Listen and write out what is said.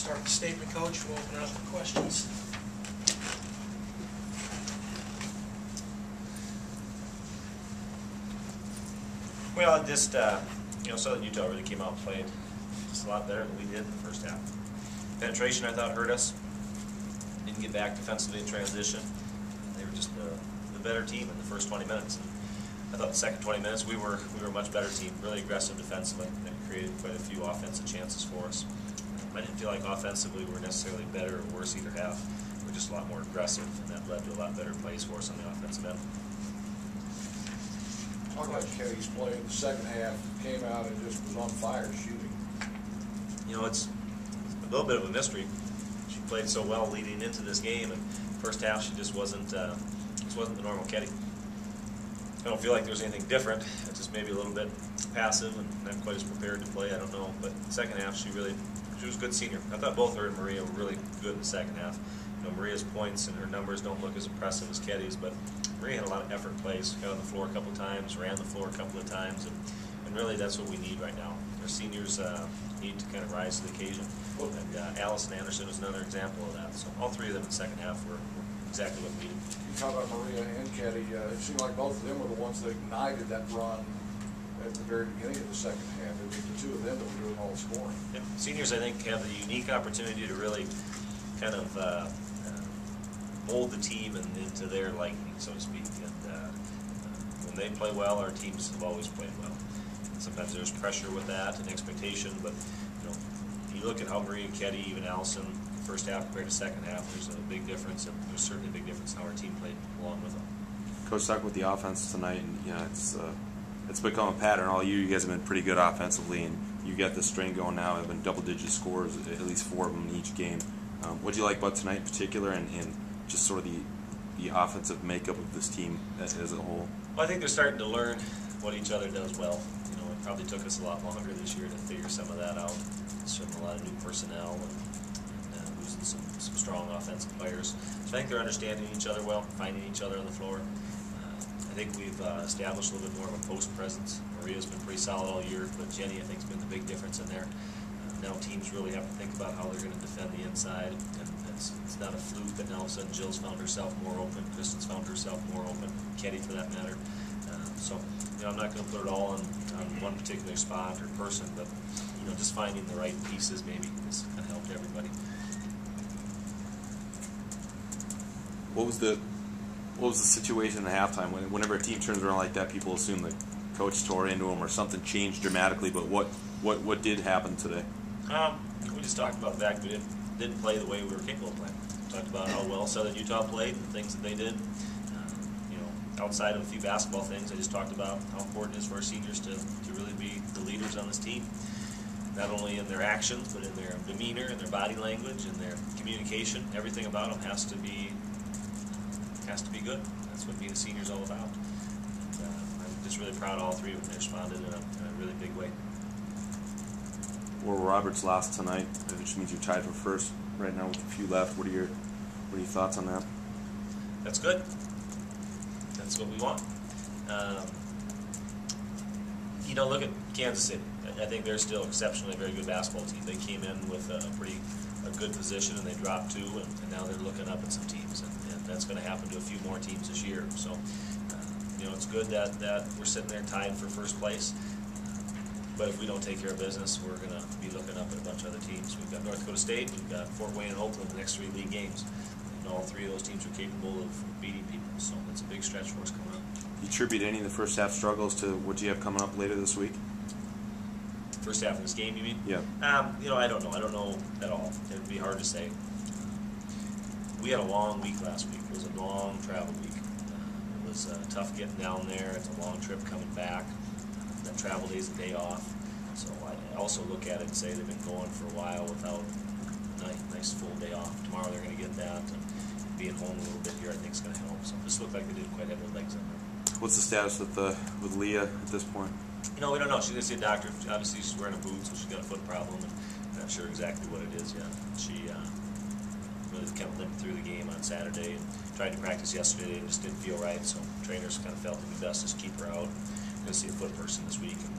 Start with the statement, Coach. We'll open it up for questions. Well, just, Southern Utah really came out and played just a lot better than we did in the first half. Penetration, I thought, hurt us. Didn't get back defensively in transition. They were just the better team in the first 20 minutes. And I thought the second 20 minutes we were a much better team, really aggressive defensively, and created quite a few offensive chances for us. I didn't feel like offensively we were necessarily better or worse either half. We were just a lot more aggressive, and that led to a lot better plays for us on the offensive end. Talk about Kenny's play in the second half. Came out and just was on fire shooting. It's a little bit of a mystery. She played so well leading into this game, and first half she just wasn't the normal Ketty. I don't feel like there was anything different. It's just maybe a little bit passive and not quite as prepared to play. I don't know, but the second half she was a good senior. I thought both her and Maria were really good in the second half. Maria's points and her numbers don't look as impressive as Ketty's, but Maria had a lot of effort plays. Got on the floor a couple of times, ran the floor a couple of times, and really that's what we need right now. Our seniors need to kind of rise to the occasion. And Allison Anderson is another example of that. So all three of them in the second half were exactly what we needed. You talk about Maria and Ketty. It seemed like both of them were the ones that ignited that run at the very beginning of the second half. It was the two of them that were doing all the scoring. Yep. Seniors, I think, have the unique opportunity to really kind of mold the team into their liking, so to speak. And when they play well, our teams have always played well. Sometimes there's pressure with that and expectation, but you look at how Maria, Ketty, even Allison, first half compared to second half, there's a big difference, and there's certainly a big difference in how our team played along with them. Coach, talk with the offense tonight, and it's become a pattern all year. You guys have been pretty good offensively, and you got the string going now. Have been double-digit scores, at least 4 of them in each game. What do you like about tonight in particular, and just sort of the offensive makeup of this team as a whole? Well, I think they're starting to learn what each other does well. It probably took us a lot longer this year to figure some of that out. Some a lot of new personnel and losing some strong offensive players. So I think they're understanding each other well, finding each other on the floor. I think we've established a little bit more of a post presence. Maria's been pretty solid all year, but Jenny, I think, has been the big difference in there. Now teams really have to think about how they're going to defend the inside, and it's not a fluke that now all of a sudden Jill's found herself more open, Kristen's found herself more open, Ketty for that matter. So I'm not going to put it all on one particular spot or person, but just finding the right pieces maybe has kind of helped everybody. What was the situation at halftime? Whenever a team turns around like that, people assume that coach tore into them or something changed dramatically. But what did happen today? We just talked about the fact we didn't play the way we were capable of playing. We talked about how well Southern Utah played and the things that they did. Outside of a few basketball things, I just talked about how important it is for our seniors to really be the leaders on this team. Not only in their actions, but in their demeanor, and their body language, and their communication. Everything about them has to be good. That's what being a senior is all about. And, I'm just really proud of all three of them. They responded in a really big way. Oral Roberts lost tonight, which means you're tied for first right now with a few left. What are your thoughts on that? That's good. That's what we want. Look at Kansas City. I think they're still exceptionally very good basketball team. They came in with a good position, and they dropped 2, and now they're looking up at some teams, and that's going to happen to a few more teams this year. So, it's good that we're sitting there tied for first place. But if we don't take care of business, we're going to be looking up at a bunch of other teams. We've got North Dakota State, we've got Fort Wayne and Oakland the next 3 league games. And all 3 of those teams are capable of beating people. So it's a big stretch for us coming up. Do you attribute any of the first half struggles to what you have coming up later this week? First half of this game, you mean? Yeah. I don't know. I don't know at all. It would be hard to say. We had a long week last week. It was a long travel week. It was tough getting down there. It's a long trip coming back. That travel day is a day off. So I also look at it and say they've been going for a while without a nice full day off. Tomorrow they're going to get that. And being home a little bit here, I think, is going to help. So it just looked like they didn't quite have their legs in there. What's the status with Leah at this point? We don't know. She's going to see a doctor. Obviously, she's wearing a boot, so she's got a foot problem. And I'm not sure exactly what it is yet. She really kind of limped through the game on Saturday and tried to practice yesterday and just didn't feel right. So trainers kind of felt it would be best to keep her out. We're going to see a foot person this week. And